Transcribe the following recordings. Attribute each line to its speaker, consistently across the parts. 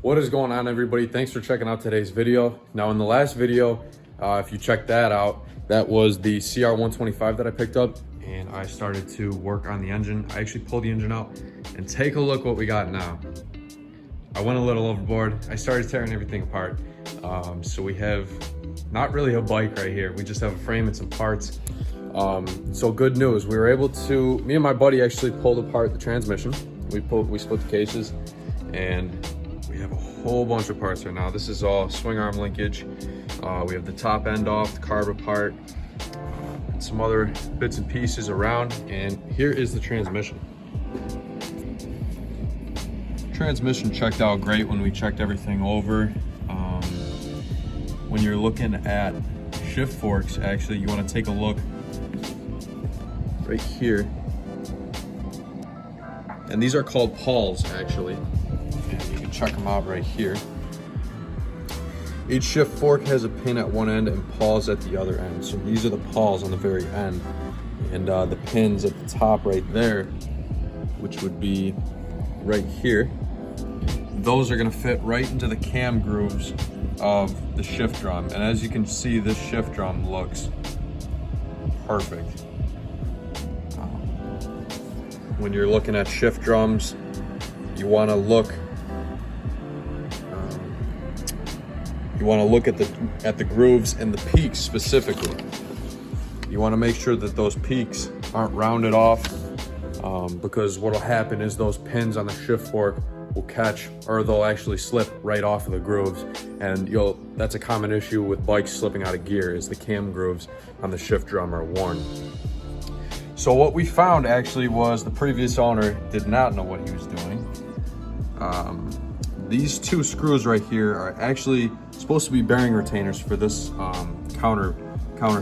Speaker 1: What is going on, everybody? Thanks for checking out today's video. Now, in the last video, if you checked that out, that was the CR125 that I picked up, and I started to work on the engine. I actually pulled the engine out, and take a look what we got now. I went a little overboard. I started tearing everything apart. So we have not really a bike right here. We just have a frame and some parts. So good news, we were able to, me and my buddy actually pulled apart the transmission. We split the cases, and we have a whole bunch of parts right now. This is all swing arm linkage. We have the top end off, the carb apart, and some other bits and pieces around. And here is the transmission. Transmission checked out great when we checked everything over. When you're looking at shift forks, actually, you want to take a look right here. And these are called pawls, actually. And you can check them out right here. Each shift fork has a pin at one end and pawls at the other end. So these are the pawls on the very end. And the pins at the top right there, which would be right here, those are gonna fit right into the cam grooves of the shift drum. And as you can see, this shift drum looks perfect. When you're looking at shift drums, you want to look at the grooves and the peaks specifically. You want to make sure that those peaks aren't rounded off, because what will happen is those pins on the shift fork will catch, or they'll actually slip right off of the grooves, and that's a common issue with bikes slipping out of gear, is the cam grooves on the shift drum are worn. So what we found actually was the previous owner did not know what he was doing. These two screws right here are actually supposed to be bearing retainers for this counter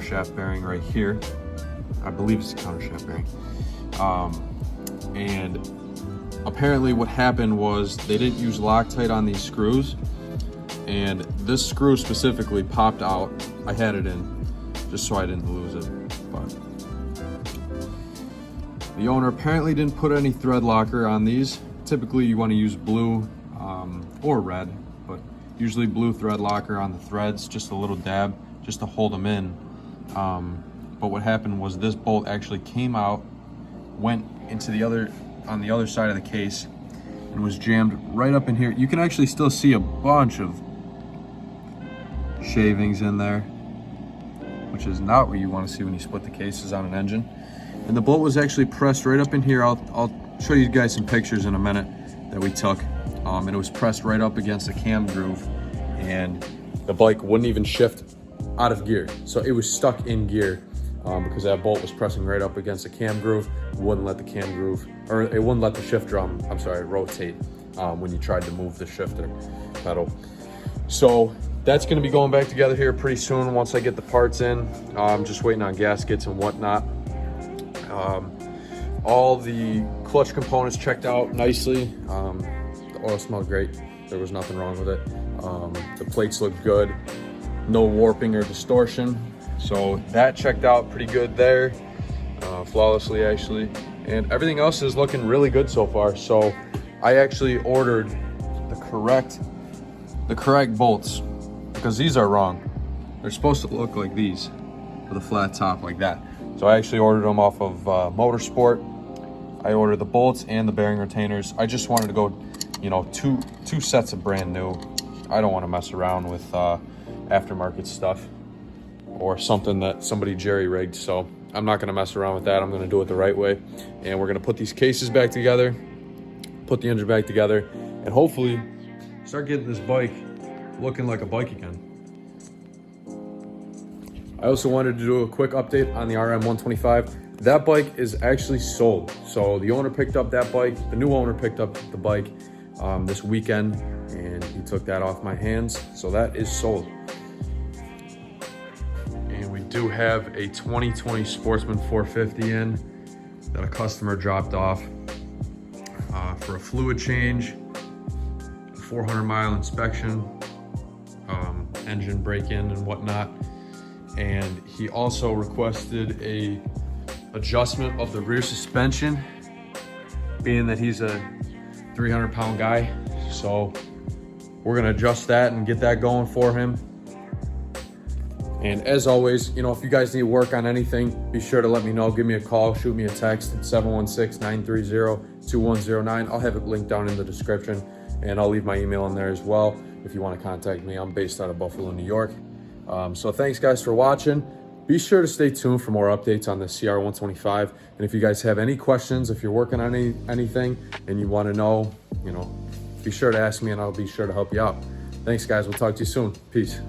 Speaker 1: shaft bearing right here. I believe it's a counter shaft bearing. And apparently what happened was they didn't use Loctite on these screws, and this screw specifically popped out. I had it in just so I didn't lose it, but the owner apparently didn't put any thread locker on these. Typically you want to use blue or red, but usually blue thread locker on the threads, just a little dab, just to hold them in. But what happened was this bolt actually came out, went into on the other side of the case, and was jammed right up in here. You can actually still see a bunch of shavings in there, which is not what you want to see when you split the cases on an engine. And the bolt was actually pressed right up in here. I'll show you guys some pictures in a minute that we took. And it was pressed right up against the cam groove, and the bike wouldn't even shift out of gear. So it was stuck in gear because that bolt was pressing right up against the cam groove. It wouldn't let the cam groove, or it wouldn't let the shift drum, rotate when you tried to move the shifter pedal. So that's gonna be going back together here pretty soon once I get the parts in. I'm just waiting on gaskets and whatnot. All the clutch components checked out nicely. The oil smelled great. There was nothing wrong with it. The plates looked good. No warping or distortion. So that checked out pretty good there. Flawlessly, actually. And everything else is looking really good so far. So I actually ordered the correct bolts, because these are wrong. They're supposed to look like these with a flat top like that. So I actually ordered them off of Motorsport. I ordered the bolts and the bearing retainers. I just wanted to go, two sets of brand new. I don't want to mess around with aftermarket stuff or something that somebody jerry-rigged. So I'm not going to mess around with that. I'm going to do it the right way. And we're going to put these cases back together, put the engine back together, and hopefully start getting this bike looking like a bike again. I also wanted to do a quick update on the RM125. That bike is actually sold. So the owner picked up that bike, the new owner picked up the bike this weekend, and he took that off my hands. So that is sold. And we do have a 2020 Sportsman 450 in that a customer dropped off for a fluid change, a 400-mile inspection, engine break-in and whatnot. And he also requested a adjustment of the rear suspension, being that he's a 300-pound guy. So we're gonna adjust that and get that going for him. And as always, you know, if you guys need work on anything, be sure to let me know. Give me a call, shoot me a text at 716-930-2109. I'll have it linked down in the description, and I'll leave my email in there as well if you want to contact me. I'm based out of Buffalo, New York. So thanks guys for watching. Be sure to stay tuned for more updates on the CR125. And if you guys have any questions, if you're working on anything and you want to know, you know, be sure to ask me and I'll be sure to help you out. Thanks guys, we'll talk to you soon. Peace.